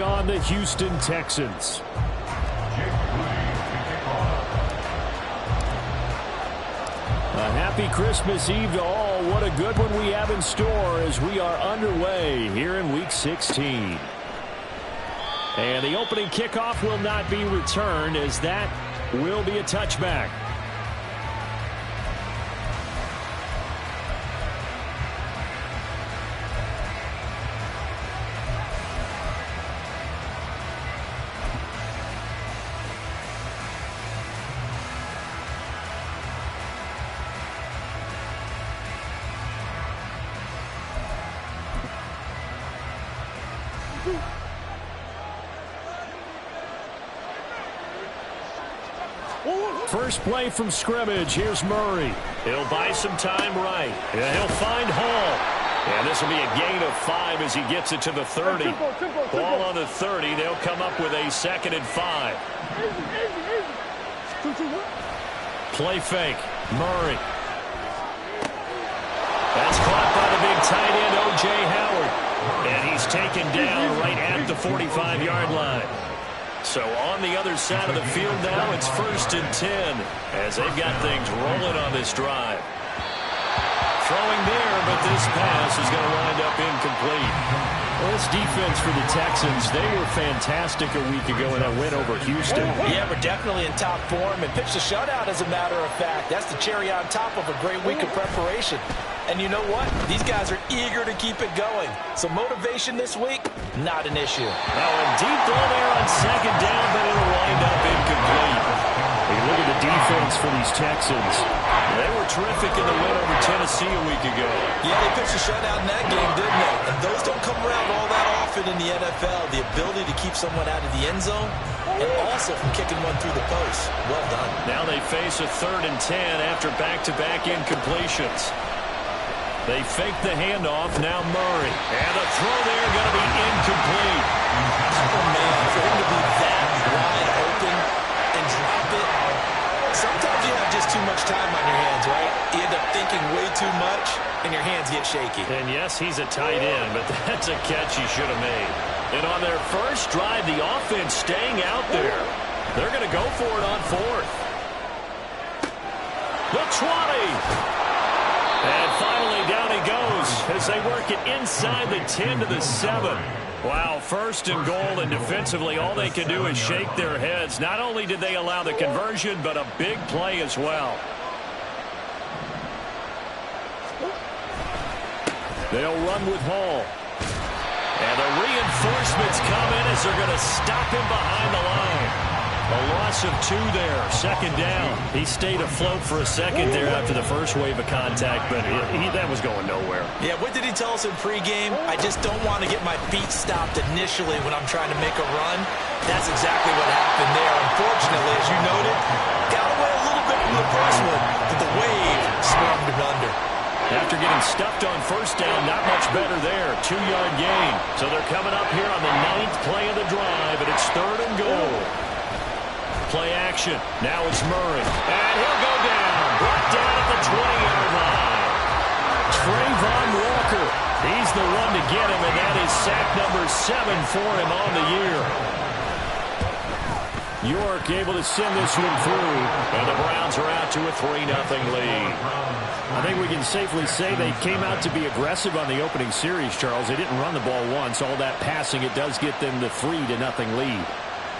On the Houston Texans. A happy Christmas Eve to all. What a good one we have in store as we are underway here in Week 16. And the opening kickoff will not be returned, as that will be a touchback. First play from scrimmage. Here's Murray. He'll buy some time right. And he'll find Hall. And this will be a gain of 5 as he gets it to the 30. Ball on the 30. They'll come up with a 2nd and 5. Play fake. Murray. That's caught by the big tight end, O.J. Howard. And he's taken down right at the 45-yard line. So on the other side of the field now, it's 1st and 10 as they've got things rolling on this drive. Throwing there, but this pass is going to wind up incomplete. Well, this defense for the Texans, they were fantastic a week ago in that win over Houston. Yeah, we're definitely in top form and pitched a shutout, as a matter of fact. That's the cherry on top of a great week of preparation. And you know what? These guys are eager to keep it going. So motivation this week, not an issue. Oh, and deep ball there on 2nd down, but it'll wind up incomplete. Hey, look at the defense for these Texans. They were terrific in the win over Tennessee a week ago. Yeah, they pitched a shutout in that game, didn't they? And those don't come around all that often in the NFL. The ability to keep someone out of the end zone and also from kicking one through the post. Well done. Now they face a 3rd and 10 after back-to-back incompletions. They fake the handoff. Now Murray. And the throw there going to be incomplete. Oh, man, for him to be that wide open and drop it. Sometimes you have just too much time on your hands, right? You end up thinking way too much, and your hands get shaky. And yes, he's a tight end, but that's a catch he should have made. And on their first drive, the offense staying out there. They're going to go for it on 4th. The 20. And finally, down he goes as they work it inside the 10 to the 7. Wow, 1st and goal, and defensively, all they can do is shake their heads. Not only did they allow the conversion, but a big play as well. They'll run with Hall. And the reinforcements come in as they're going to stop him behind the line. A loss of 2 there, 2nd down. He stayed afloat for a second there after the first wave of contact, but that was going nowhere. Yeah, what did he tell us in pregame? I just don't want to get my feet stopped initially when I'm trying to make a run. That's exactly what happened there. Unfortunately, as you noted, got away a little bit from the first one, but the wave swarmed him under. After getting stuffed on 1st down, not much better there. 2-yard gain. So they're coming up here on the 9th play of the drive, and it's 3rd and goal. Play action. Now it's Murray. And he'll go down. Brought down at the 20-yard line. Trayvon Walker. He's the one to get him, and that is sack number 7 for him on the year. York able to send this one through, and the Browns are out to a 3-0 lead. I think we can safely say they came out to be aggressive on the opening series, Charles. They didn't run the ball once. All that passing, it does get them the 3-0 lead.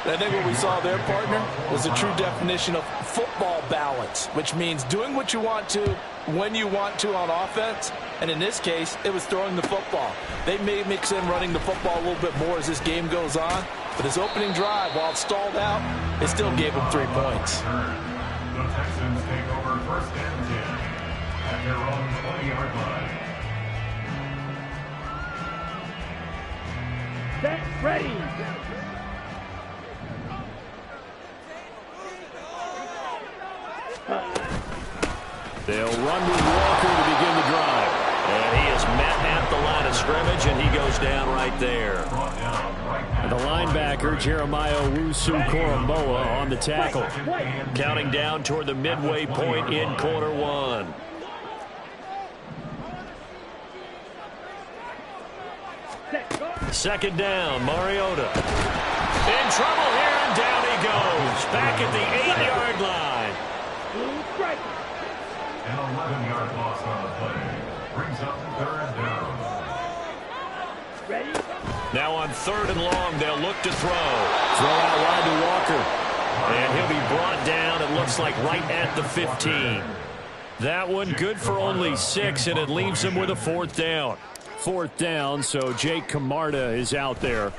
I think what we saw there, partner, was a true definition of football balance, which means doing what you want to, when you want to on offense. And in this case, it was throwing the football. They may mix in running the football a little bit more as this game goes on. But his opening drive, while it stalled out, it still gave him 3 points. The Texans take over 1st and 10 at their own 20-yard line. Set, ready. They'll run with Walker to begin the drive. And he is met at the line of scrimmage, and he goes down right there. The linebacker, Jeremiah Owusu-Koramoah, on the tackle. Counting down toward the midway point in quarter 1. Set, go. Second down, Mariota. In trouble here, and down he goes. Back at the 8-yard line. An 11-yard loss on the play. Brings up third down. Now on 3rd and long, they'll look to throw. Throw out wide to Walker. And he'll be brought down, it looks like, right at the 15. That one good for only 6, and it leaves him with a 4th down. 4th down, so Jake Camarda is out there.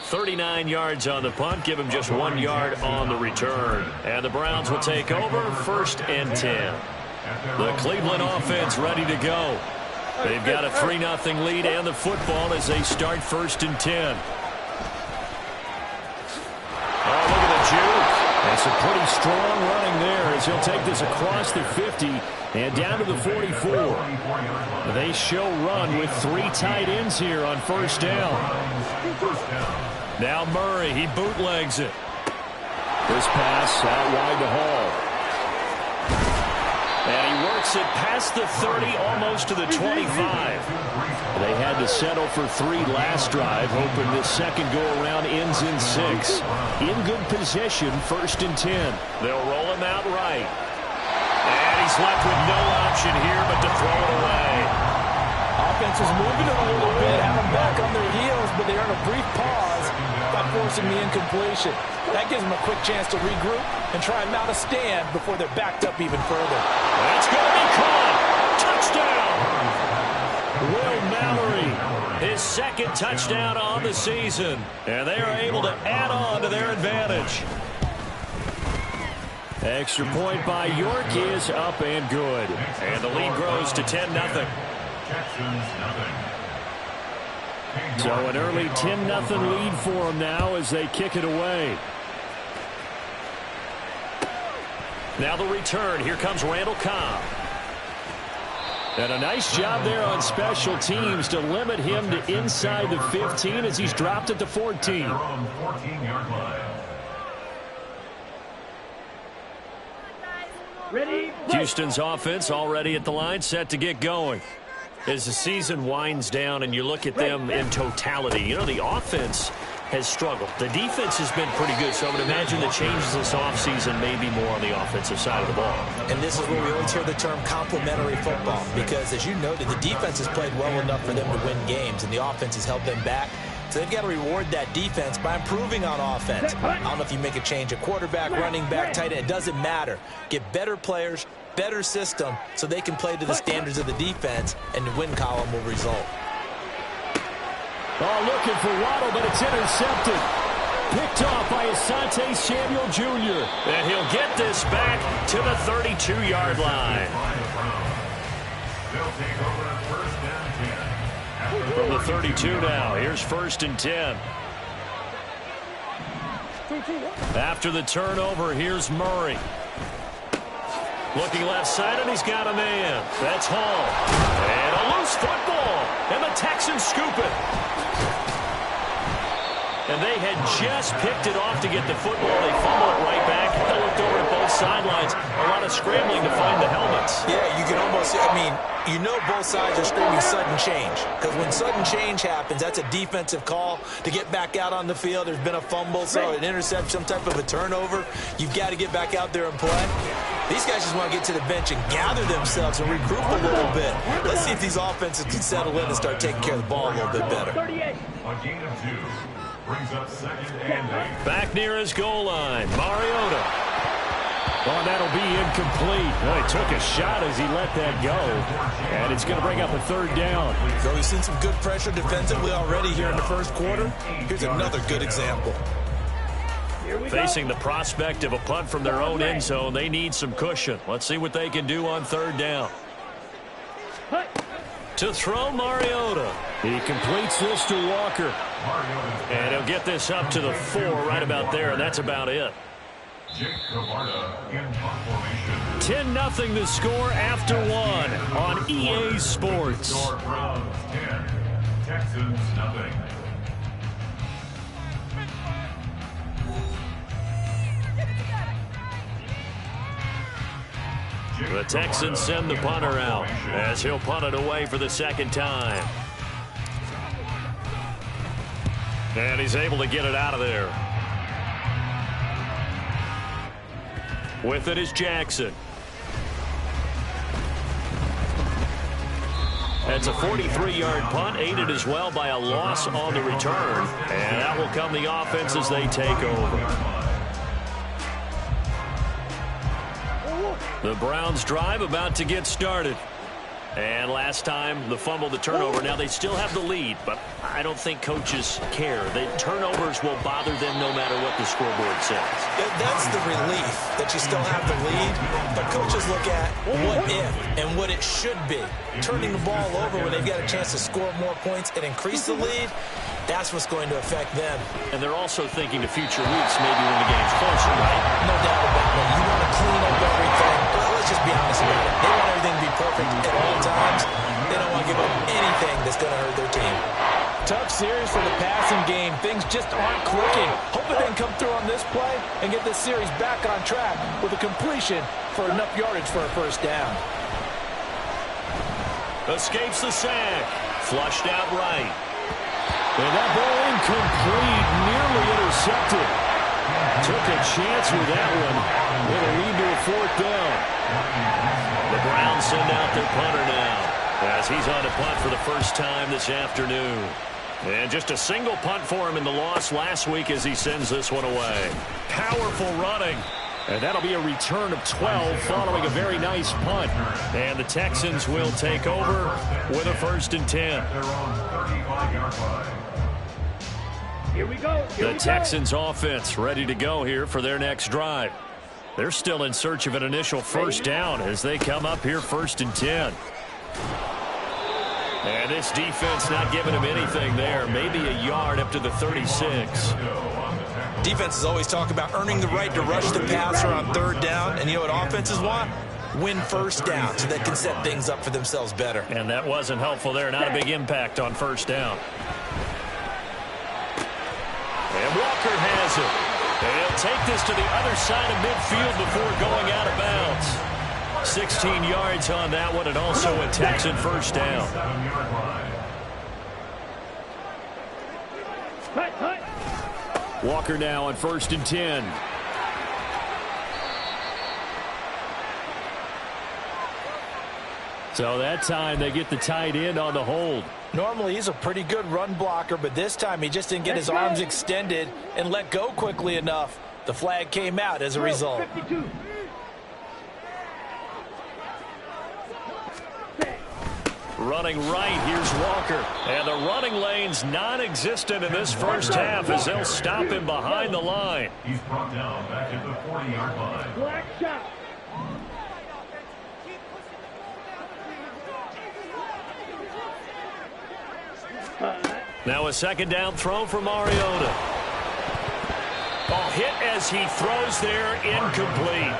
$39 yards on the punt, give him just 1 yard on the return. And the Browns will take over, 1st and 10. The Cleveland offense ready to go. They've got a 3-0 lead and the football as they start 1st and 10. Oh, look at the juke. That's a pretty strong running there as he'll take this across the 50 and down to the 44. They show run with 3 tight ends here on 1st down. Now Murray, he bootlegs it. This pass out wide to Hall. And he works it past the 30, almost to the 25. They had to settle for 3 last drive, hoping this second go-around ends in 6. In good position, 1st and 10. They'll roll him out right. And he's left with no option here but to throw it away. Offense is moving it a little bit, have them back on their heels, but they earn a brief pause by forcing the incompletion. That gives them a quick chance to regroup and try and mount a stand before they're backed up even further. That's going to be caught. Touchdown. Will Mallory, his 2nd touchdown on the season. And they are able to add on to their advantage. Extra point by York is up and good. And the lead grows to 10-0. So an early 10-0 lead for them now as they kick it away. Now the return. Here comes Randall Cobb. And a nice job there on special teams to limit him to inside the 15 as he's dropped at the 14. Houston's offense already at the line, set to get going. As the season winds down and you look at them in totality, you know, the offense has struggled. The defense has been pretty good, so I would imagine the changes this offseason may be more on the offensive side of the ball. And this is where we always hear the term complementary football, because as you noted, the defense has played well enough for them to win games, and the offense has held them back. So they've got to reward that defense by improving on offense. I don't know if you make a change at quarterback, running back, tight end. It doesn't matter. Get better players, better system, so they can play to the standards of the defense, and the win column will result. Oh, looking for Waddle, but it's intercepted. Picked off by Asante Samuel Jr. And he'll get this back to the 32-yard line. They'll take over 1st and 10. From the 32 now, here's 1st and 10. After the turnover, here's Murray. Looking left side, and he's got a man. That's Hall. And a loose football. And the Texans scoop it. And they had just picked it off to get the football. They fumble it right back. They looked over at both sidelines. A lot of scrambling to find the helmets. Yeah, you can almost, I mean, you know both sides are screaming sudden change. Because when sudden change happens, that's a defensive call to get back out on the field. There's been a fumble, so an interception, some type of a turnover. You've got to get back out there and play. These guys just want to get to the bench and gather themselves and regroup a little bit. Let's see if these offenses can settle in and start taking care of the ball a little bit better. A gain of 2. Brings up 2nd and 8. Back near his goal line, Mariota. Oh, that'll be incomplete. Well, he took a shot as he let that go. And it's going to bring up a 3rd down. So we've seen some good pressure defensively already here in the 1st quarter. Here's another good example. Facing the prospect of a punt from their own end zone, they need some cushion. Let's see what they can do on 3rd down. To throw, Mariota. He completes this to Walker. And he'll get this up to the 4 right about there, and that's about it. 10-0 the score after 1 on EA Sports. Browns 10, Texans nothing. The Texans send the punter out as he'll punt it away for the second time. And he's able to get it out of there. With it is Jackson. That's a 43-yard punt, aided as well by a loss on the return. And that will come the offense as they take over. The Browns drive about to get started. And last time, the fumble, the turnover. Now they still have the lead, but I don't think coaches care. The turnovers will bother them no matter what the scoreboard says. That's the relief that you still have the lead, but coaches look at what if and what it should be. Turning the ball over when they've got a chance to score more points and increase the lead, that's what's going to affect them. And they're also thinking to future weeks, maybe when the game's closer, right? No doubt about it. You want to clean up everything. Well, let's just be honest about it. They want everything to be perfect at all times. They don't want to give up anything that's going to hurt their team. Tough series for the passing game. Things just aren't clicking. Hoping they can come through on this play and get this series back on track with a completion for enough yardage for a first down. Escapes the sack. Flushed out right. And that ball incomplete, nearly intercepted. Took a chance with that one. With a lead to a fourth down. The Browns send out their punter now, as he's on a punt for the first time this afternoon. And just a single punt for him in the loss last week as he sends this one away. Powerful running. And that'll be a return of 12 following a very nice punt. And the Texans will take over with a 1st and 10. Here we go. The Texans offense ready to go here for their next drive. They're still in search of an initial first down as they come up here 1st and 10. And this defense not giving him anything there. Maybe a yard up to the 36. Defenses always talk about earning the right to rush the passer on 3rd down. And you know what offenses want? Win first down so they can set things up for themselves better. And that wasn't helpful there. Not a big impact on 1st down. And Walker has it. And he'll take this to the other side of midfield before going out of bounds. 16 yards on that one, and also a Texan first down. Walker now on 1st and 10. So that time they get the tight end on the hold. Normally he's a pretty good run blocker, but this time he just didn't get his arms extended and let go quickly enough. The flag came out as a result. Running right, here's Walker. And the running lane's non-existent in this first half as they'll stop him behind the line. He's brought down back at the 40-yard line. Black shot. Now a 2nd down throw for Mariota. Oh, hit as he throws there, incomplete.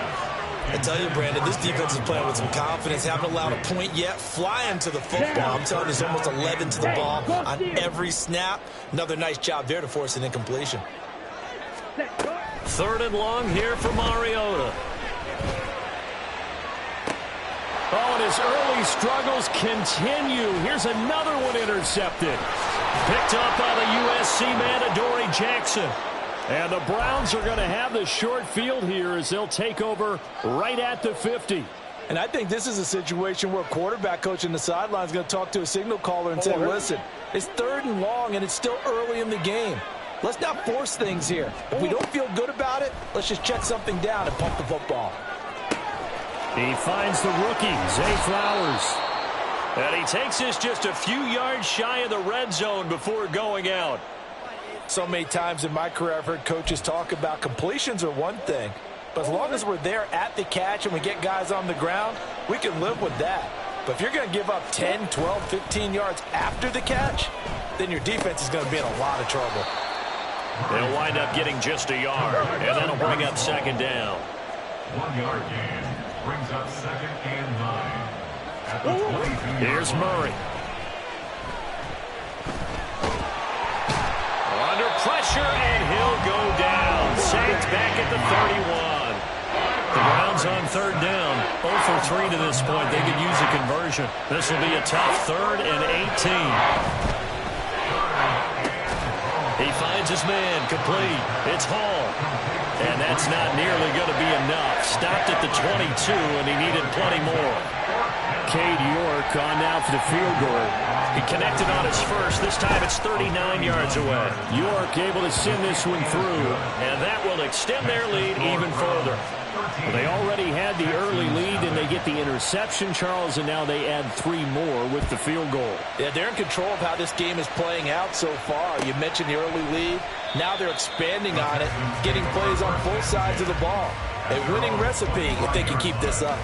I tell you, Brandon, this defense is playing with some confidence. Haven't allowed a point yet. Flying to the football. I'm telling you, there's almost 11 to the ball on every snap. Another nice job there to force an incompletion. 3rd and long here for Mariota. Oh, and his early struggles continue. Here's another one intercepted. Picked up by the USC man, Adoree Jackson. And the Browns are going to have the short field here as they'll take over right at the 50. And I think this is a situation where quarterback coach in the sideline is going to talk to a signal caller and say, listen, it's 3rd and long and it's still early in the game. Let's not force things here. If we don't feel good about it, let's just check something down and pump the football. He finds the rookie, Zay Flowers. And he takes this just a few yards shy of the red zone before going out. So many times in my career I've heard coaches talk about completions are one thing, but as long as we're there at the catch and we get guys on the ground, we can live with that. But if you're going to give up 10, 12, 15 yards after the catch, then your defense is going to be in a lot of trouble. They'll wind up getting just a yard, and that'll bring up 2nd down. 1-yard gain brings up 2nd and 9. At the 22-yard Here's Murray. Under pressure, and he'll go down. Sacked back at the 31. The Browns on third down. 0 for 3 to this point. They could use a conversion. This will be a tough 3rd and 18. He finds his man, complete. It's Hall. And that's not nearly going to be enough. Stopped at the 22, and he needed plenty more. Cade York on now for the field goal. He connected on his first. This time it's 39 yards away. York able to send this one through. And that will extend their lead even further. Well, they already had the early lead, and they get the interception, Charles, and now they add 3 more with the field goal. Yeah, they're in control of how this game is playing out so far. You mentioned the early lead. Now they're expanding on it, getting plays on both sides of the ball. A winning recipe if they can keep this up.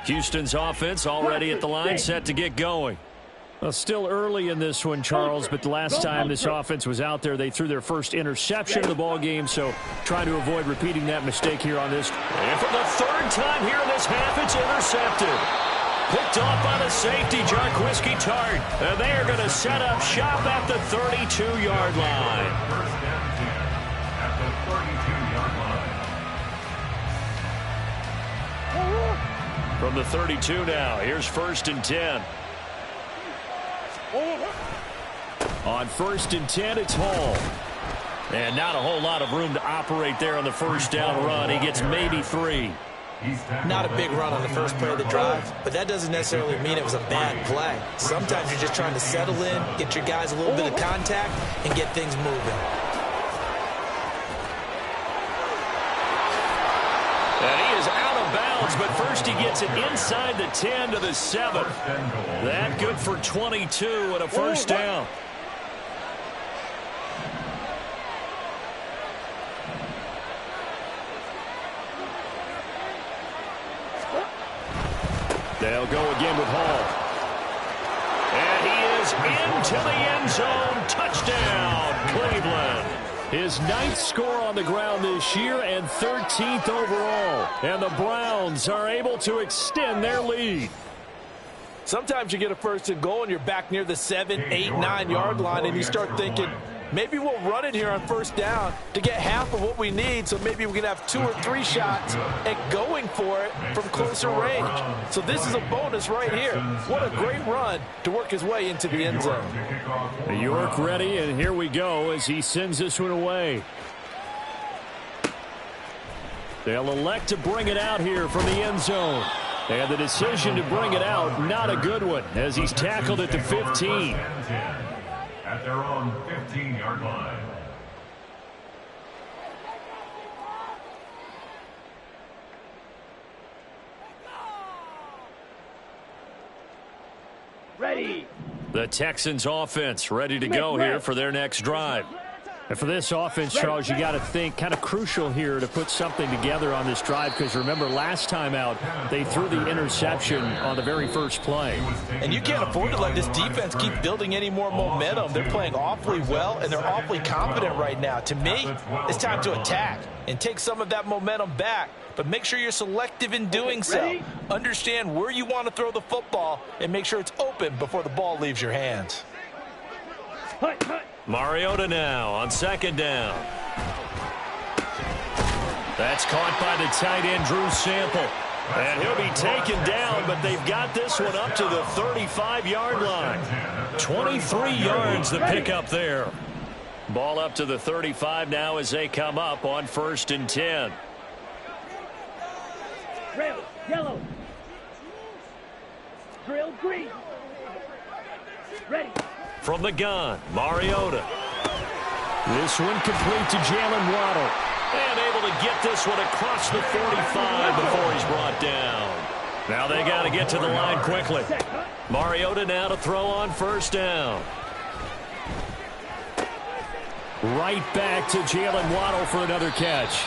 Houston's offense already at the line, set to get going. Well, still early in this one, Charles, but the last time this offense was out there, they threw their first interception of the ball game, so trying to avoid repeating that mistake here on this. And for the 3rd time here in this half, it's intercepted. Picked off by the safety, Jarquiski Tart. And they are going to set up shop at the 32-yard line. First and 10 at the 32-yard line. From the 32 now, here's 1st and 10. On 1st and 10, it's Hall. And not a whole lot of room to operate there on the first down run. He gets maybe 3. Not a big run on the first play of the drive, but that doesn't necessarily mean it was a bad play. Sometimes you're just trying to settle in, get your guys a little bit of contact, and get things moving. And he is out of bounds, but first he gets it inside the 10 to the 7. That good for 22 and a first down. They'll go again with Hall. And he is into the end zone. Touchdown, Cleveland. His 9th score on the ground this year and 13th overall. And the Browns are able to extend their lead. Sometimes you get a 1st and goal and you're back near the 7, 8, 9-yard line, and you start thinking, maybe we'll run it here on 1st down to get half of what we need, so maybe we can have 2 or 3 shots at going for it from closer range. So this is a bonus right here. What a great run to work his way into the end zone. York ready, and here we go as he sends this one away. They'll elect to bring it out here from the end zone. And the decision to bring it out, not a good one, as he's tackled at the 15. At their own 15-yard line. Ready. The Texans offense ready to go here for their next drive. And for this offense, Charles, you got to think kind of crucial here to put something together on this drive, because remember last time out they threw the interception on the very first play. And you can't afford to let this defense keep building any more momentum. They're playing awfully well, and they're awfully confident right now. To me, it's time to attack and take some of that momentum back, but make sure you're selective in doing so. Understand where you want to throw the football and make sure it's open before the ball leaves your hands. Mariota now on 2nd down. That's caught by the tight end, Drew Sample. And he'll be taken down, but they've got this one up to the 35-yard line. 23 yards to pick up there. Ball up to the 35 now as they come up on 1st and 10. Red, yellow. Drill, green. Ready. From the gun, Mariota. This one complete to Jalen Waddle. And able to get this one across the 45 before he's brought down. Now they got to get to the line quickly. Mariota now to throw on 1st down. Right back to Jalen Waddle for another catch.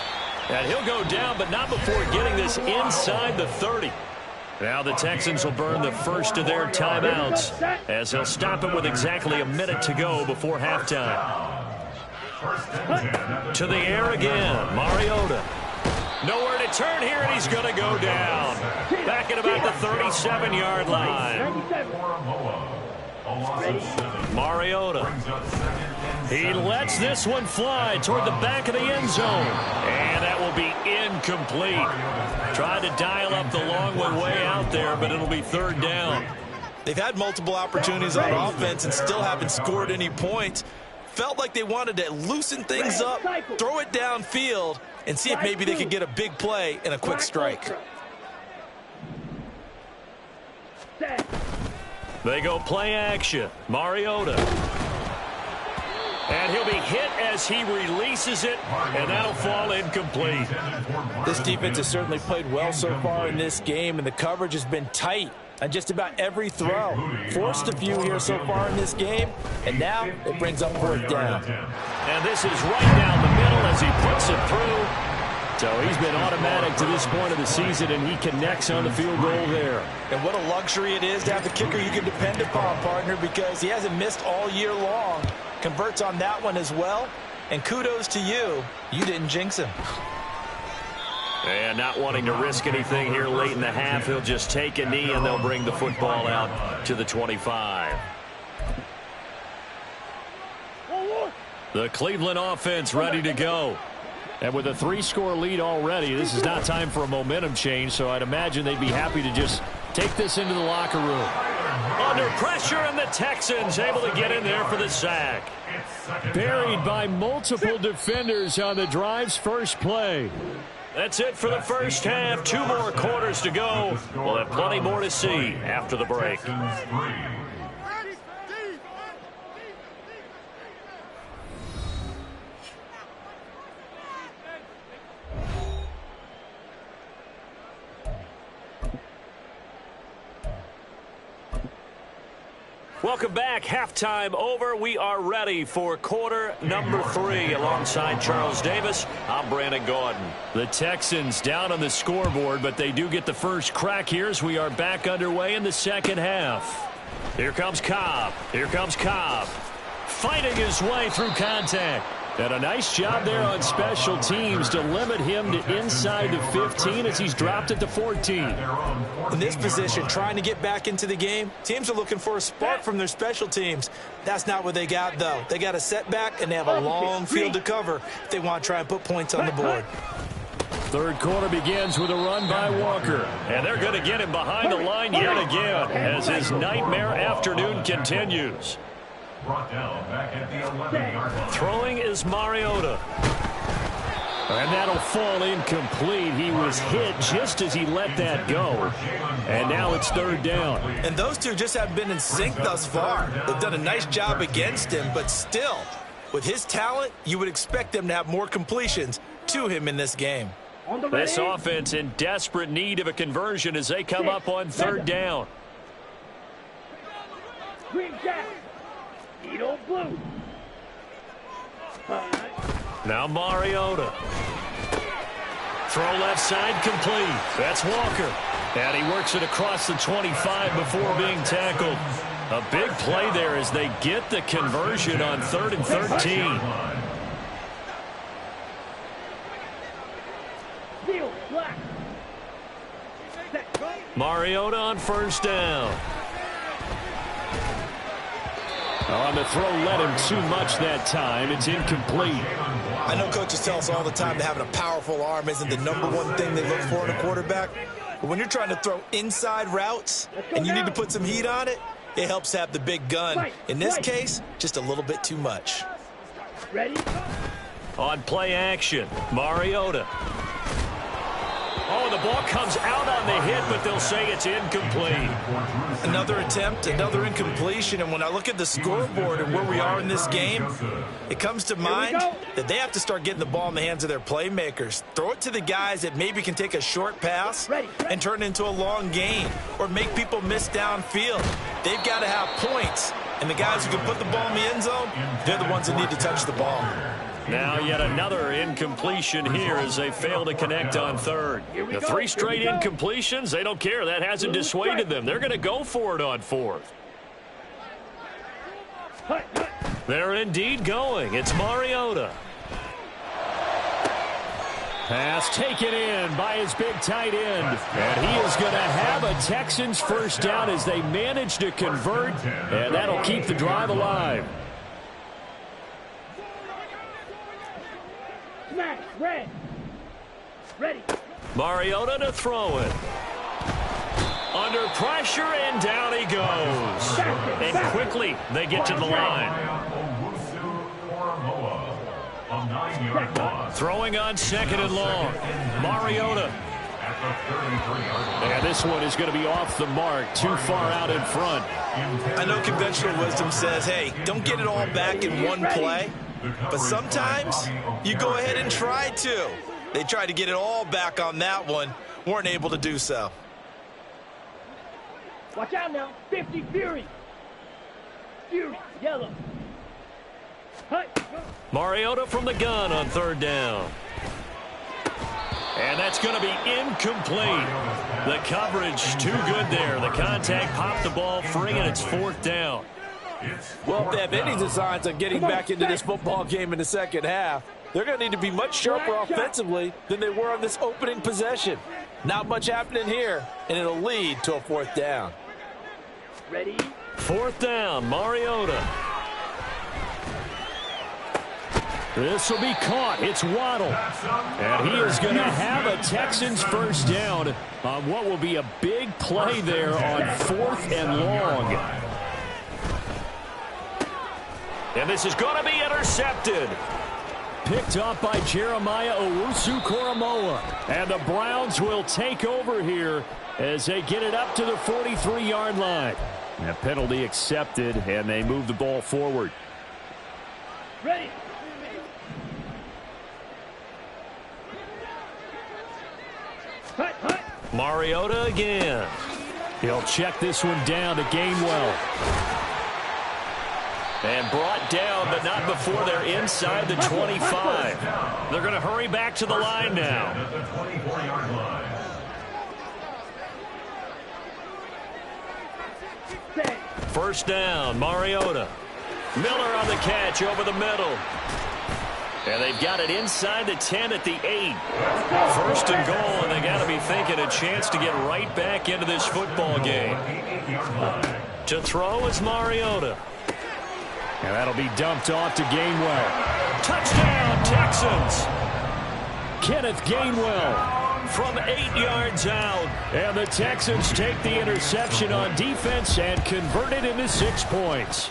And he'll go down, but not before getting this inside the 30. Now the Texans will burn the first of their timeouts as they'll stop it with exactly a minute to go before halftime. To the air again, Mariota. Nowhere to turn here, and he's going to go down. Back at about the 37-yard line. Mariota. He lets this one fly toward the back of the end zone. And that will be incomplete. Tried to dial up the long one way out there, but it'll be third down. They've had multiple opportunities on offense and still haven't scored any points. Felt like they wanted to loosen things up, throw it downfield, and see if maybe they could get a big play and a quick strike. They go play action. Mariota. And he'll be hit as he releases it, and that'll fall incomplete. This defense has certainly played well so far in this game, and the coverage has been tight on just about every throw. Forced a few here so far in this game, and now it brings up fourth down. And this is right down the middle as he puts it through. So he's been automatic to this point of the season, and he connects on the field goal there. And what a luxury it is to have the kicker you can depend upon, partner, because he hasn't missed all year long. Converts on that one as well. And kudos to you. You didn't jinx him. And not wanting to risk anything here late in the half, he'll just take a knee, and they'll bring the football out to the 25. The Cleveland offense ready to go. And with a 3-score lead already, this is not time for a momentum change, so I'd imagine they'd be happy to just take this into the locker room. Under pressure, and the Texans able to get in there for the sack. Buried by multiple defenders on the drive's first play. That's it for the first half. 2 more quarters to go. We'll have plenty more to see after the break. Welcome back. Halftime over. We are ready for quarter number 3. Alongside Charles Davis, I'm Brandon Gordon. The Texans down on the scoreboard, but they do get the first crack here as we are back underway in the second half. Here comes Cobb. Here comes Cobb. Fighting his way through contact. And a nice job there on special teams to limit him to inside the 15 as he's dropped at the 14. In this position, trying to get back into the game, teams are looking for a spark from their special teams. That's not what they got, though. They got a setback, and they have a long field to cover if they want to try and put points on the board. Third quarter begins with a run by Walker. And they're going to get him behind the line yet again as his nightmare afternoon continues. Brought down back at the 11-yard line. Throwing is Mariota. And that'll fall incomplete. He was hit just as he let that go. And now it's third down. And those two just haven't been in sync thus far. They've done a nice job against him, but still, with his talent, you would expect them to have more completions to him in this game. This offense in desperate need of a conversion as they come up on third down. Green Jack. Edo blue. Now Mariota. Throw left side complete. That's Walker. And he works it across the 25 before being tackled. A big play there as they get the conversion on 3rd and 13. Mariota on first down. On the throw, led him too much that time. It's incomplete. I know coaches tell us all the time that having a powerful arm isn't the #1 thing they look for in a quarterback. But when you're trying to throw inside routes and you need to put some heat on it, it helps have the big gun. In this case, just a little bit too much. Ready? On play action, Mariota. Oh, the ball comes out on the hit, but they'll say it's incomplete. Another attempt, another incompletion, and when I look at the scoreboard and where we are in this game, it comes to mind that they have to start getting the ball in the hands of their playmakers. Throw it to the guys that maybe can take a short pass and turn it into a long gain or make people miss downfield. They've got to have points, and the guys who can put the ball in the end zone, they're the ones that need to touch the ball. Now yet another incompletion here as they fail to connect on third. The 3 straight incompletions, they don't care. That hasn't dissuaded them. They're going to go for it on fourth. They're indeed going. It's Mariota. Pass taken in by his big tight end. And he is going to have a Texans first down as they manage to convert. And that'll keep the drive alive. Smash, red. Ready. Mariota to throw it. Under pressure, and down he goes. And quickly, they get to the line. Throwing on 2nd and long. Mariota. And this one is going to be off the mark, too far out in front. I know conventional wisdom says, hey, don't get it all back in one play. But sometimes you go ahead and try to. They tried to get it all back on that one. Weren't able to do so. Watch out now. 50 Fury. Fury, yellow. Mariota from the gun on 3rd down. And that's going to be incomplete. The coverage too good there. The contact popped the ball free, and it's 4th down. Well, if they have any designs on getting back into this football game in the second half, they're going to need to be much sharper offensively than they were on this opening possession. Not much happening here, and it'll lead to a 4th down. Ready? 4th down, Mariota. This will be caught. It's Waddle. And he is going to have a Texans first down on what will be a big play there on 4th and long. And this is going to be intercepted. Picked up by Jeremiah Owusu-Koramoah. And the Browns will take over here as they get it up to the 43-yard line. And a penalty accepted, and they move the ball forward. Ready. Mariota again. He'll check this one down to Gainwell. And brought down, but not before they're inside the 25. They're going to hurry back to the line now. First down, Mariota. Miller on the catch over the middle. And they've got it inside the 10 at the 8. 1st and goal, and they got to be thinking a chance to get right back into this football game. To throw is Mariota. And that'll be dumped off to Gainwell. Touchdown, Texans! Kenneth Gainwell from 8 yards out. And the Texans take the interception on defense and convert it into 6 points.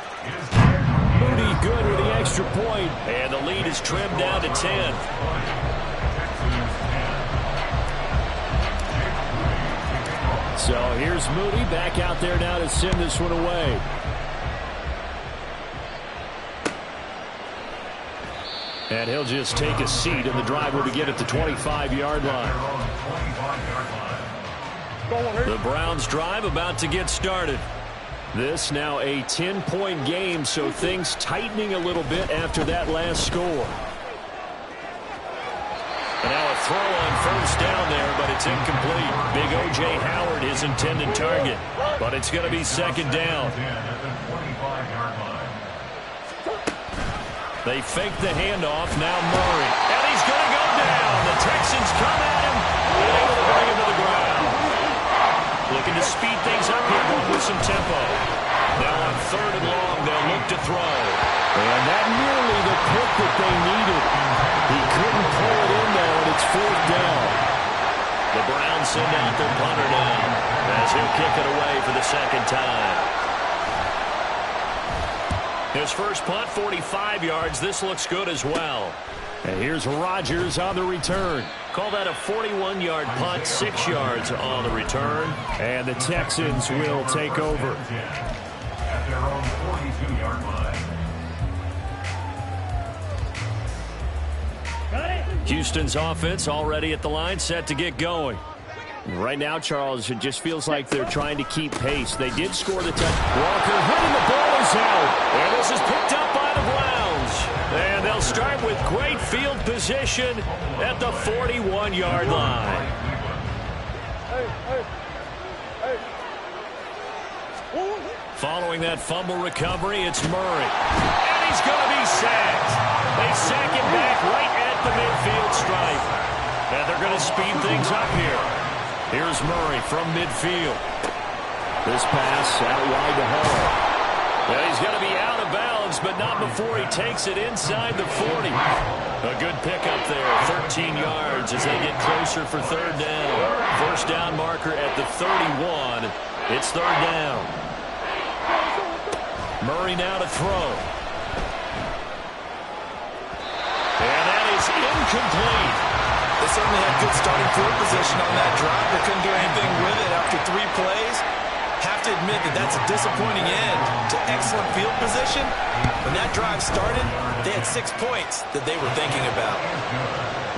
Moody good with the extra point. And the lead is trimmed down to 10. So here's Moody back out there now to send this one away. And he'll just take a seat, and the drive will begin at the 25-yard line. The Browns drive about to get started. This now a 10-point game, so things tightening a little bit after that last score. And now a throw on first down there, but it's incomplete. Big O.J. Howard, his intended target. But it's going to be 2nd down. They fake the handoff. Now Murray. And he's going to go down. The Texans come at him. And able to bring him to the ground. Looking to speed things up here, going with some tempo. Now on 3rd and long, they'll look to throw. And that nearly the pick that they needed. He couldn't pull it in there, and it's 4th down. The Browns send out their punter now as he'll kick it away for the 2nd time. His first punt, 45 yards. This looks good as well. And here's Rodgers on the return. Call that a 41-yard punt, 6 yards on the return. And the Texans will take over. At their own 42-yard line. Houston's offense already at the line, set to get going. Right now, Charles, it just feels like they're trying to keep pace. They did score the touchdown. Walker hitting, the ball is out. And this is picked up by the Browns. And they'll start with great field position at the 41-yard line. Following that fumble recovery, it's Murray. And he's going to be sacked. They sack him back right at the midfield stripe. And they're going to speed things up here. Here's Murray from midfield. This pass out wide to Hall. Well, he's going to be out of bounds, but not before he takes it inside the 40. A good pickup there, 13 yards as they get closer for third down. First down marker at the 31. It's third down. Murray now to throw. And that is incomplete. They certainly had good starting field position on that drive. They couldn't do anything with it after 3 plays. Have to admit that that's a disappointing end to excellent field position. When that drive started, they had 6 points that they were thinking about.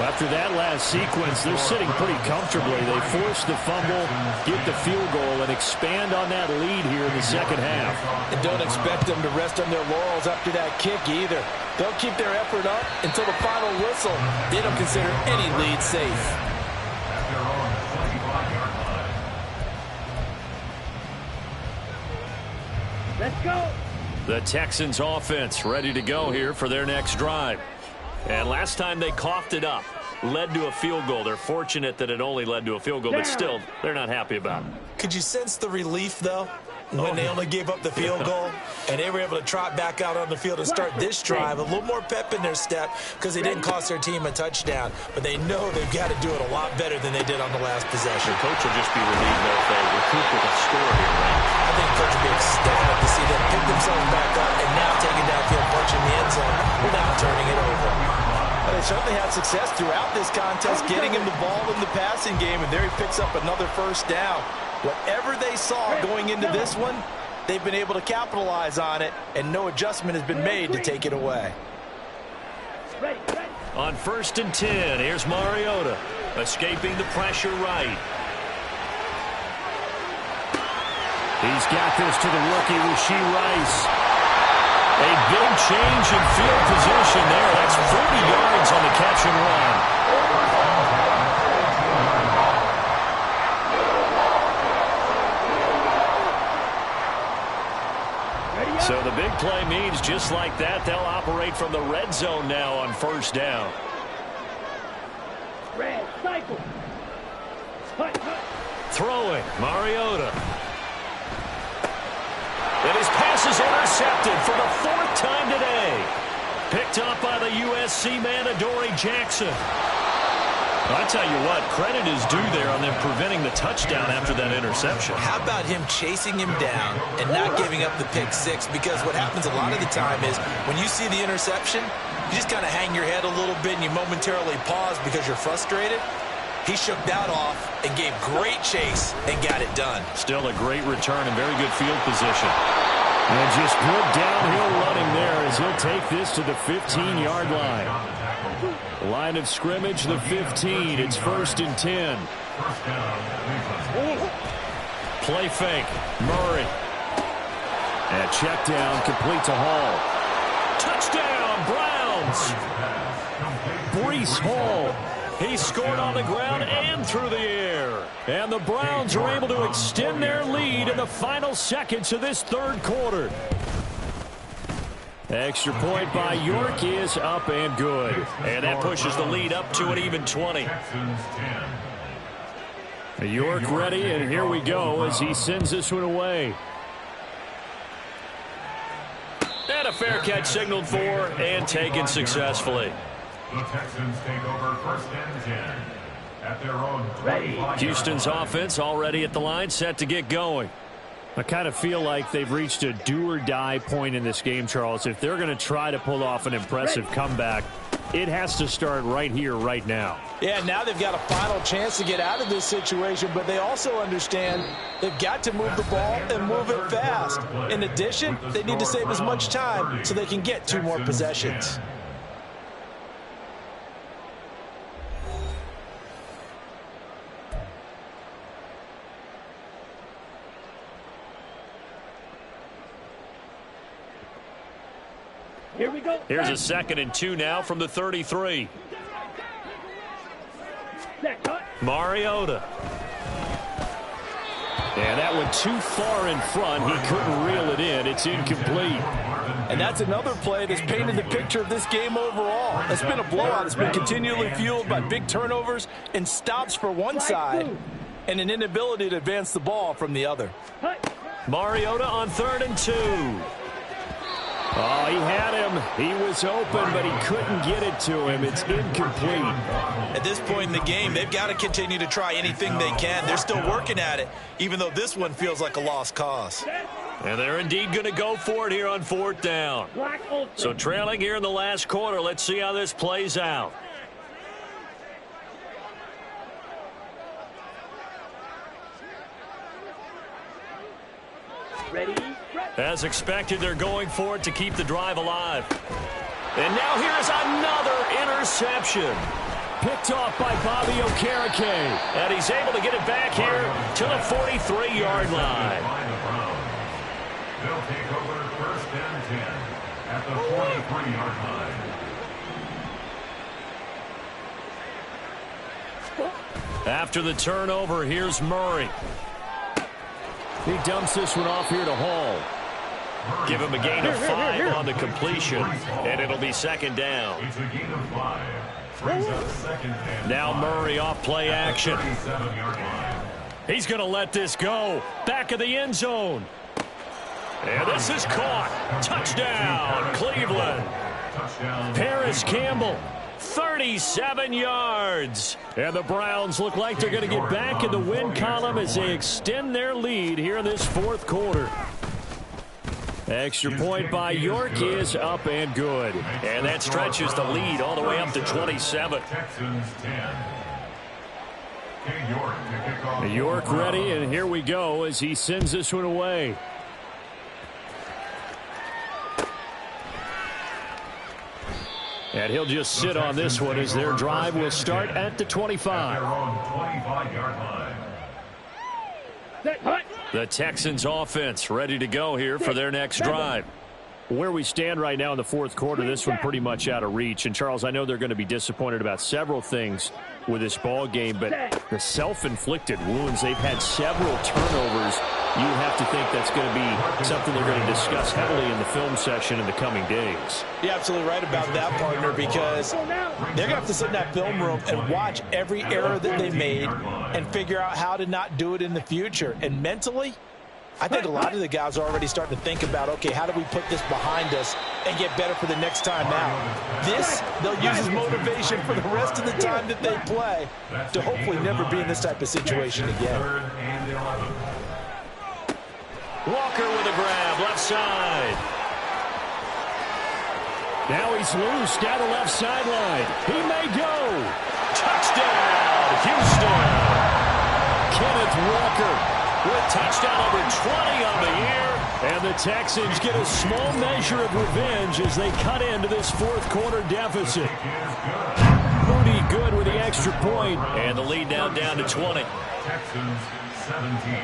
Well, after that last sequence, they're sitting pretty comfortably. They force the fumble, get the field goal, and expand on that lead here in the second half. And don't expect them to rest on their laurels after that kick either. They'll keep their effort up until the final whistle. They don't consider any lead safe. Let's go. The Texans offense ready to go here for their next drive. And last time they coughed it up, led to a field goal. They're fortunate that it only led to a field goal, but still, they're not happy about it. Could you sense the relief, though, when they only gave up the field goal and they were able to trot back out on the field and start this drive? A little more pep in their step because they didn't cost their team a touchdown, but they know they've got to do it a lot better than they did on the last possession. The coach will just be relieved if they recoup with a score here, right? I think coach will be ecstatic to see them pick themselves back up and now taking downfield, punching the end zone without turning it over. But they certainly had success throughout this contest, getting him the ball in the passing game, and there he picks up another first down. Whatever they saw going into this one, they've been able to capitalize on it, and no adjustment has been made to take it away. On 1st and 10, here's Mariota, escaping the pressure right. He's got this to the rookie, Rashee Rice. A big change in field position there. That's 40 yards on the catch and run. So the big play means just like that, they'll operate from the red zone now on first down. Red cycle. Throwing, Mariota. And his pass is intercepted for the 4th time today. Picked up by the USC man, Adoree Jackson. I tell you what, credit is due there on them preventing the touchdown after that interception. How about him chasing him down and not giving up the pick six? Because what happens a lot of the time is when you see the interception, you just kind of hang your head a little bit and you momentarily pause because you're frustrated. He shook that off and gave great chase and got it done. Still a great return and very good field position. And just good downhill running there as he'll take this to the 15-yard line. Line of scrimmage, the 15. It's 1st and 10. Play fake. Murray. And check down, complete to Hall. Touchdown, Browns. Breece Hall. He scored on the ground and through the air. And the Browns are able to extend their lead in the final seconds of this third quarter. Extra point by York is up and good. And that pushes the lead up to an even 20. York ready, and here we go as he sends this one away. And a fair catch signaled for and taken successfully. The Texans take over 1st and 10 at their own 25. Houston's offense already at the line, set to get going. I kind of feel like they've reached a do-or-die point in this game, Charles. If they're going to try to pull off an impressive comeback, it has to start right here, right now. Yeah, now they've got a final chance to get out of this situation, but they also understand they've got to move the ball and move it fast. In addition, they need to save as much time so they can get 2 more possessions. Here we go. Here's a 2nd and 2 now from the 33. Set, cut. Mariota. And that went too far in front. He couldn't reel it in. It's incomplete. And that's another play that's painted the picture of this game overall. It's been a blowout. It's been continually fueled by big turnovers and stops for one side and an inability to advance the ball from the other. Mariota on 3rd and 2. Oh, he had him. He was open, but he couldn't get it to him. It's incomplete. At this point in the game, they've got to continue to try anything they can. They're still working at it, even though this one feels like a lost cause. And they're indeed going to go for it here on 4th down. So trailing here in the last quarter. Let's see how this plays out. Ready? As expected, they're going for it to keep the drive alive. And now here's another interception. Picked off by Bobby Okereke. And he's able to get it back here to the 43-yard line. They'll take over 1st and 10 at the 43-yard line. After the turnover, here's Murray. He dumps this one off here to Hall. Give him a gain of 5 on the completion, and it'll be 2nd down. It's a gain of 5. Brings up 2nd and Now Murray off play action. 37-yard line. He's going to let this go. Back of the end zone. And this is caught. Touchdown, Cleveland. Touchdown. Paris Campbell. 37 yards. And the Browns look like they're going to get back in the win column as they extend their lead here in this 4th quarter. Extra point by York is up and good. And that stretches the lead all the way up to 27. Texans 10. King York to kick off. York ready, and here we go as he sends this one away. And he'll just sit on this one as their drive will start at the 25. Their own 25-yard line. Set, cut. The Texans offense ready to go here for their next drive. Where we stand right now in the 4th quarter, this one pretty much out of reach. And, Charles, I know they're going to be disappointed about several things with this ball game, but the self-inflicted wounds, they've had several turnovers. You have to think that's going to be something they're going to discuss heavily in the film session in the coming days. You're absolutely right about that, partner, because they're going to have to sit in that film room and watch every error that they made and figure out how to not do it in the future. And mentally, I think a lot of the guys are already starting to think about, okay, how do we put this behind us and get better for the next time out? This, they'll use as motivation for the rest of the time that they play to hopefully never be in this type of situation again. 3rd and 11. Walker with a grab, left side. Now he's loose down the left sideline. He may go. Touchdown, Houston. Kenneth Walker with touchdown number 20 on the year. And the Texans get a small measure of revenge as they cut into this 4th quarter deficit. Moody good with the extra point. And the lead now down to 20. Texans 17.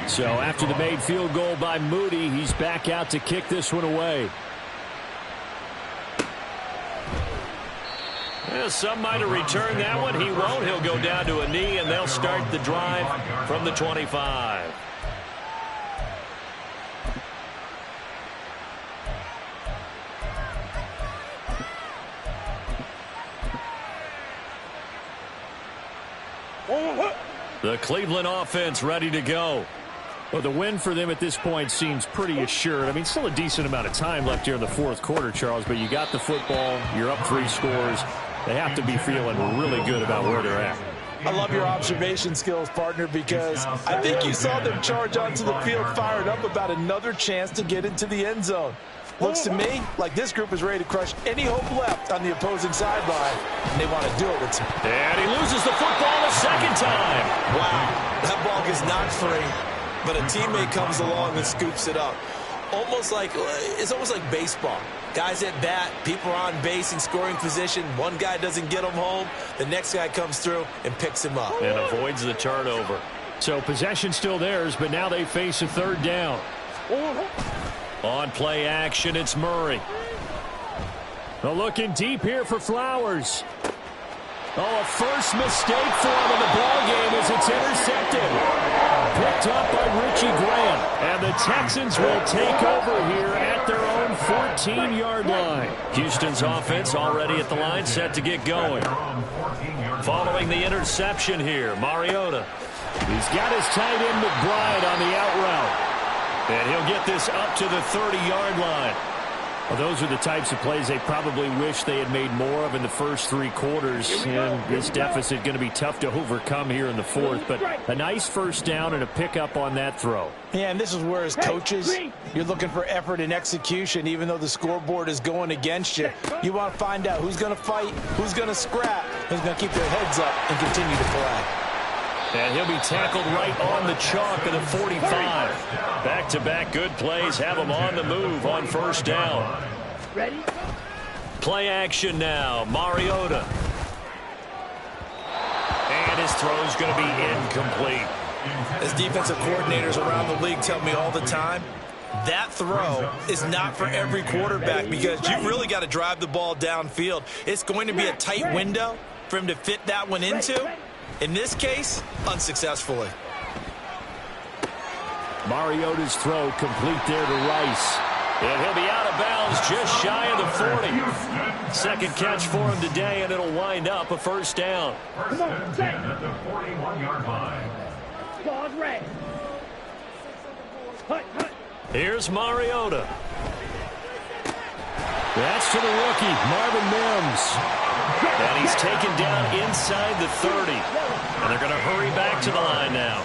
So after the made field goal by Moody, he's back out to kick this one away. Well, some might have returned that one. He won't. He'll go down to a knee, and they'll start the drive from the 25. The Cleveland offense ready to go. Well, the win for them at this point seems pretty assured. I mean, still a decent amount of time left here in the 4th quarter, Charles, but you got the football, you're up 3 scores. They have to be feeling really good about where they're at. I love your observation skills, partner, because I think you saw them charge onto the field fired up about another chance to get into the end zone. Looks to me like this group is ready to crush any hope left on the opposing sideline, and they want to do it with some... And he loses the football a second time. Wow, that ball gets knocked free, but a teammate comes along and scoops it up. It's almost like baseball. Guys at bat, people are on base in scoring position. One guy doesn't get him home. The next guy comes through and picks him up. And avoids the turnover. So possession still theirs, but now they face a 3rd down. On play action, it's Murray. Looking deep here for Flowers. A first mistake for him in the ball game as it's intercepted. Picked up by Richie Graham. And the Texans will take over here at their own 14-yard line. Houston's offense already at the line, set to get going. Following the interception here, Mariota. He's got his tight end McBride on the out route. And he'll get this up to the 30-yard line. Well, those are the types of plays they probably wish they had made more of in the first 3 quarters. And this deficit going to be tough to overcome here in the fourth. But a nice first down and a pickup on that throw. Yeah, and this is where as coaches, you're looking for effort and execution, even though the scoreboard is going against you. You want to find out who's going to fight, who's going to scrap, who's going to keep their heads up and continue to play. And he'll be tackled right on the chalk of the 45. Back-to-back good plays have him on the move on first down. Ready? Play action now. Mariota. And his throw's going to be incomplete. As defensive coordinators around the league tell me all the time, that throw is not for every quarterback because you've really got to drive the ball downfield. It's going to be a tight window for him to fit that one into. In this case, unsuccessfully. Mariota's throw complete there to Rice. And he'll be out of bounds just shy of the 40. Second catch for him today, and it'll wind up a first down. Come on, set. At the 41-yard line. Pause red. Hut, hut. Here's Mariota. That's to the rookie, Marvin Mims. And he's taken down inside the 30. And they're going to hurry back to the line now.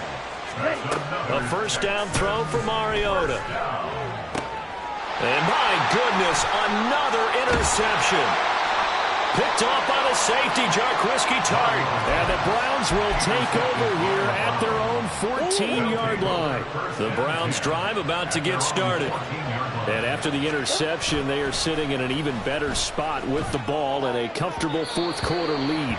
A first down throw for Mariota. And my goodness, another interception. Picked off by the safety, Jarquiski Tart. And the Browns will take over here at their own 14-yard line. The Browns drive about to get started. And after the interception, they are sitting in an even better spot with the ball and a comfortable fourth-quarter lead.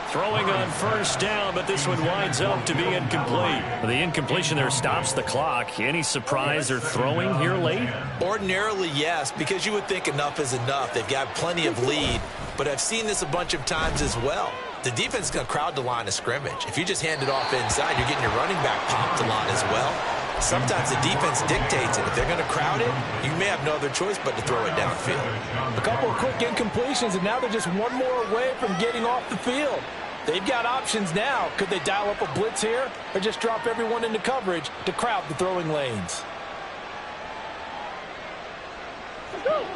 Throwing on first down, but this one winds up to be incomplete. The incompletion there stops the clock. Any surprise they're throwing here late? Ordinarily, yes, because you would think enough is enough. They've got plenty of lead, but I've seen this a bunch of times as well. The defense is going to crowd the line of scrimmage. If you just hand it off inside, you're getting your running back popped a lot as well. Sometimes the defense dictates it. If they're going to crowd it, you may have no other choice but to throw it downfield. A couple of quick incompletions, and now they're just one more away from getting off the field. They've got options now. Could they dial up a blitz here or just drop everyone into coverage to crowd the throwing lanes?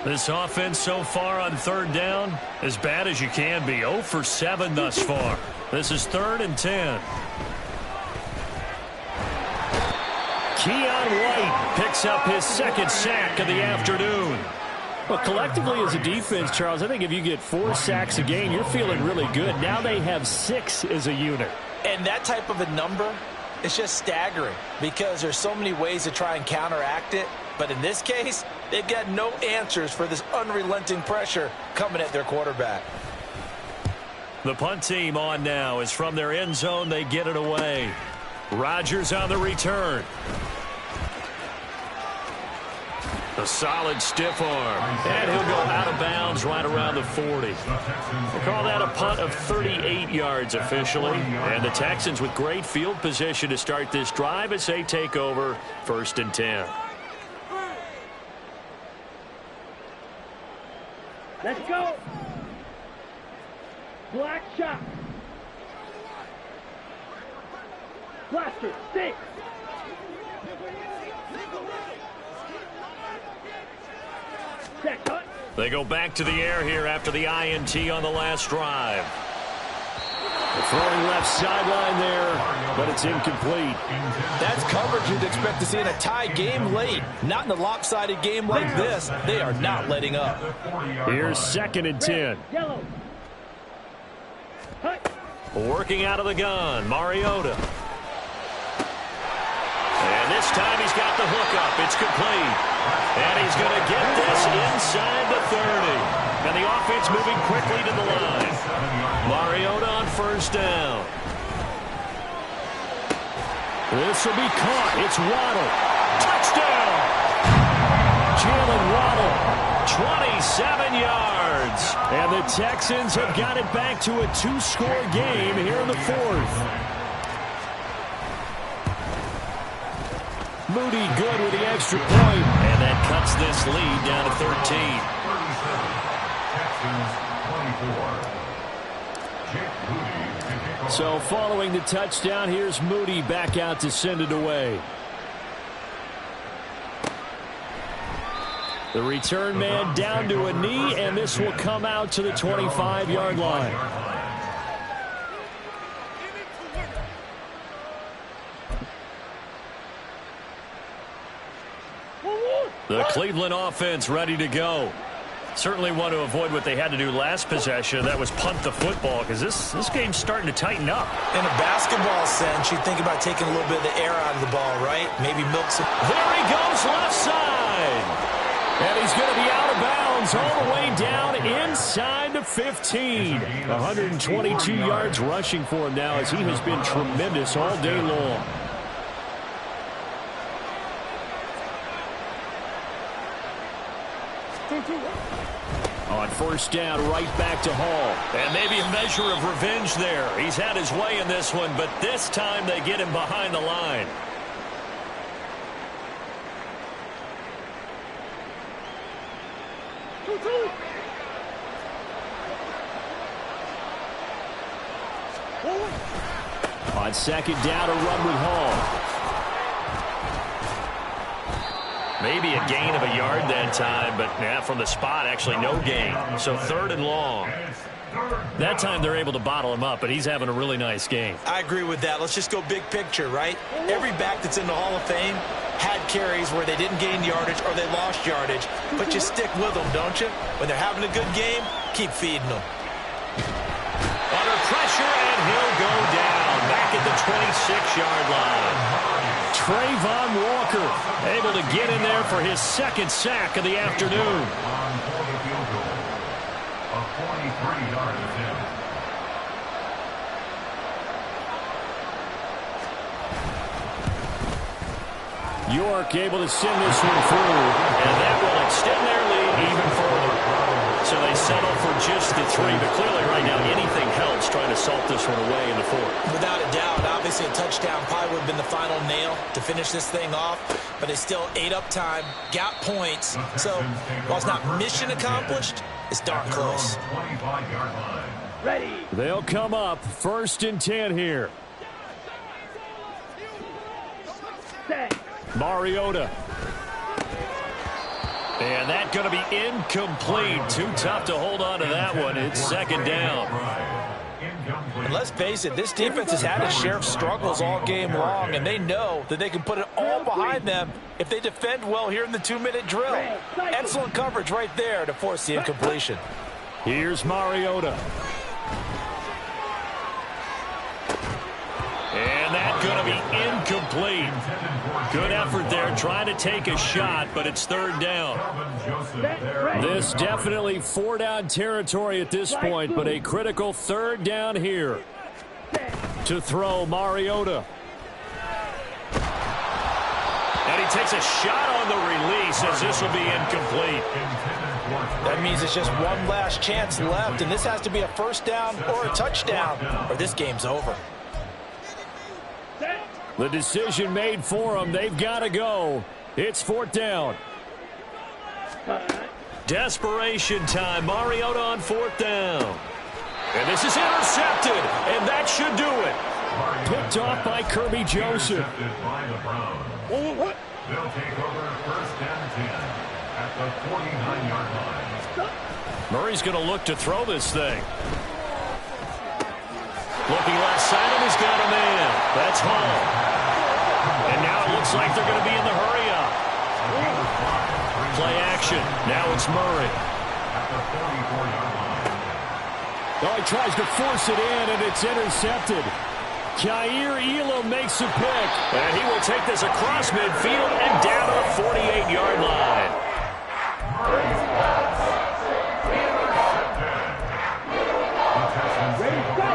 This offense so far on third down, as bad as you can be. 0 for 7 thus far. This is 3rd and 10. Keon White picks up his second sack of the afternoon. Well, collectively as a defense, Charles, I think if you get 4 sacks a game, you're feeling really good. Now they have 6 as a unit. And that type of a number is just staggering because there's so many ways to try and counteract it. But in this case, they've got no answers for this unrelenting pressure coming at their quarterback. The punt team on now is from their end zone. They get it away. Rodgers on the return. A solid stiff arm. And he'll go out of bounds right around the 40. We'll call that a punt of 38 yards officially. And the Texans with great field position to start this drive as they take over 1st and 10. Let's go. Black shot. Blaster, 6. Check, cut. They go back to the air here after the INT on the last drive. Throwing left sideline there, but it's incomplete. That's coverage you'd expect to see in a tie game late. Not in a lopsided game like this. They are not letting up. Here's 2nd and 10. Yellow. Hut. Working out of the gun, Mariota. And this time he's got the hookup. It's complete. And he's going to get this inside the 30. And the offense moving quickly to the line. Mariota on first down. This will be caught. It's Waddle. Touchdown! Jalen Waddle, 27 yards. And the Texans have got it back to a two-score game here in the fourth. Moody good with the extra point. And that cuts this lead down to 13. 37, Texans 24. So following the touchdown, here's Moody back out to send it away. The return man down to a knee, and this will come out to the 25-yard line. The Cleveland offense ready to go. Certainly want to avoid what they had to do last possession. That was punt the football, because this game's starting to tighten up. In a basketball sense, you think about taking a little bit of the air out of the ball, right? Maybe milk some. There he goes, left side. And he's going to be out of bounds all the way down inside the 15. 122 yards rushing for him now, as he has been tremendous all day long. On first down, right back to Hall. And maybe a measure of revenge there. He's had his way in this one, but this time they get him behind the line. On second down, a run with Hall. Maybe a gain of a yard that time, but from the spot, actually no gain. So third and long. That time they're able to bottle him up, but he's having a really nice game. I agree with that. Let's just go big picture, right? Every back that's in the Hall of Fame had carries where they didn't gain yardage or they lost yardage, but you stick with them, don't you? When they're having a good game, keep feeding them. Under pressure, and he'll go down back at the 26-yard line. Trayvon Walker able to get in there for his second sack of the afternoon. A 43-yard attempt. York able to send this one through. And that will extend their lead even further. So they settle for just the 3, but clearly right now anything helps trying to salt this one away in the fourth. Without a doubt, obviously a touchdown probably would have been the final nail to finish this thing off, but they still ate up time, got points. So while it's not mission accomplished, it's darn close. 25-yard line. Ready. They'll come up first and 10 here. Set. Mariota. And that's going to be incomplete. Too tough to hold on to that one. It's second down. And let's face it, this defense has had its share of struggles all game long, and they know that they can put it all behind them if they defend well here in the 2-minute drill. Excellent coverage right there to force the incompletion. Here's Mariota. And that's going to be incomplete. Good effort there trying to take a shot, but it's third down. This definitely 4-down territory at this point, but a critical third down here. To throw, Mariota. And he takes a shot on the release as this will be incomplete. That means it's just one last chance left, and this has to be a first down or a touchdown, or this game's over. The decision made for them. They've got to go. It's fourth down. Desperation time. Mariota on fourth down. And this is intercepted, and that should do it. Picked off by Kirby Joseph. By the Browns. What? They'll take over first and 10 at the 49-yard line. Murray's going to look to throw this thing. Looking left side, and he's got a man. That's Hall. And now it looks like they're going to be in the hurry-up. Play action. Now it's Murray. At the 44-yard line. Oh, he tries to force it in, and it's intercepted. Kaiir Elam makes a pick. And he will take this across midfield and down to the 48-yard line.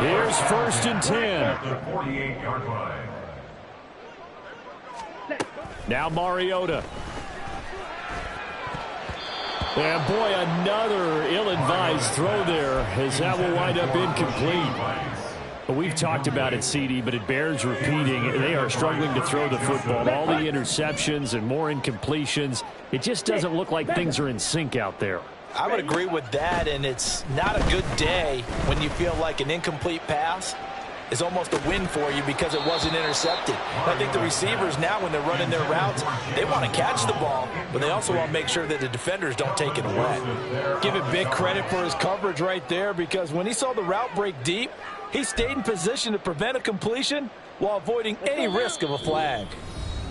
Here's first and 10. At the 48-yard line. Now Mariota. And boy, another ill-advised throw there as that will wind up incomplete. We've talked about it, CD, but it bears repeating. They are struggling to throw the football. All the interceptions and more incompletions. It just doesn't look like things are in sync out there. I would agree with that, and it's not a good day when you feel like an incomplete pass is almost a win for you because it wasn't intercepted. I think the receivers now, when they're running their routes, they want to catch the ball, but they also want to make sure that the defenders don't take it away. Give it big credit for his coverage right there, because when he saw the route break deep, he stayed in position to prevent a completion while avoiding any risk of a flag.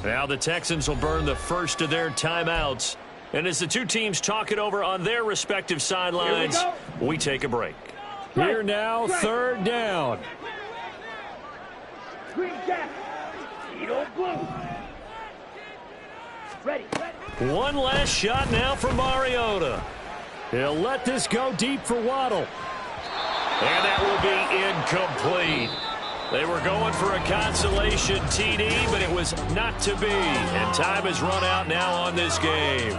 Now the Texans will burn the first of their timeouts. And as the two teams talk it over on their respective sidelines, we take a break. Here now, third down. Green jacket. Edo blue. Ready. One last shot now for Mariota. He'll let this go deep for Waddle. And that will be incomplete. They were going for a consolation TD, but it was not to be. And time has run out now on this game.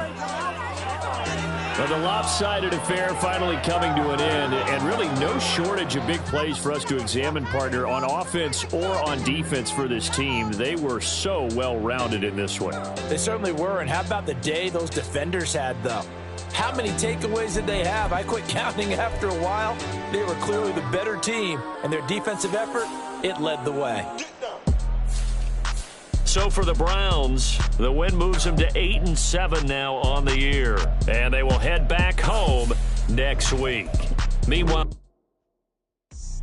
Now the lopsided affair finally coming to an end, and really no shortage of big plays for us to examine, partner, on offense or on defense for this team. They were so well-rounded in this one. They certainly were, and how about the day those defenders had, though? How many takeaways did they have? I quit counting after a while. They were clearly the better team, and their defensive effort, it led the way. So for the Browns, the win moves them to 8-7 now on the year. And they will head back home next week. Meanwhile,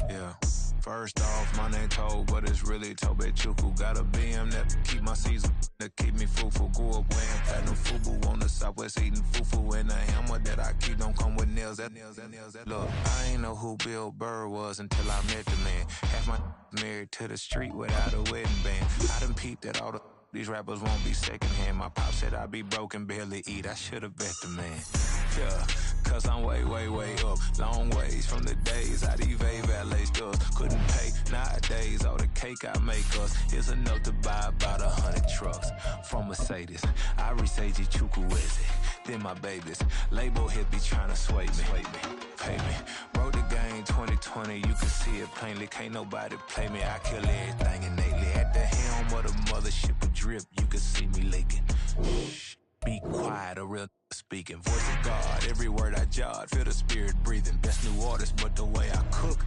yeah. First off, my name Toad, but it's really Tobe Chuku. Got a BM that keep my season, that keep me fruitful. Grew up wearing platinum FUBU on the Southwest, eating fufu. And the hammer that I keep don't come with nails. Look, I ain't know who Bill Burr was until I met the man. Half my married to the street without a wedding band. I done peeped that all these rappers won't be secondhand. My pop said I'd be broken, barely eat. I should've bet the man. Yeah, cause I'm way, way, way up. Long ways from the days I evade valet stores. Couldn't pay nowadays. All the cake I make us is enough to buy about 100 trucks. From Mercedes, I resage Chukwueze. Then my babies, label hit be trying to sway me. Pay me. Wrote the game 2020, you can see it plainly. Can't nobody play me. I kill everything innately. At the helm of the mothership of drip, you can see me leaking. Shh, be quiet, a real speaking. Voice of God, every word I jot. Feel the spirit breathing. Best new artist, but the way I cook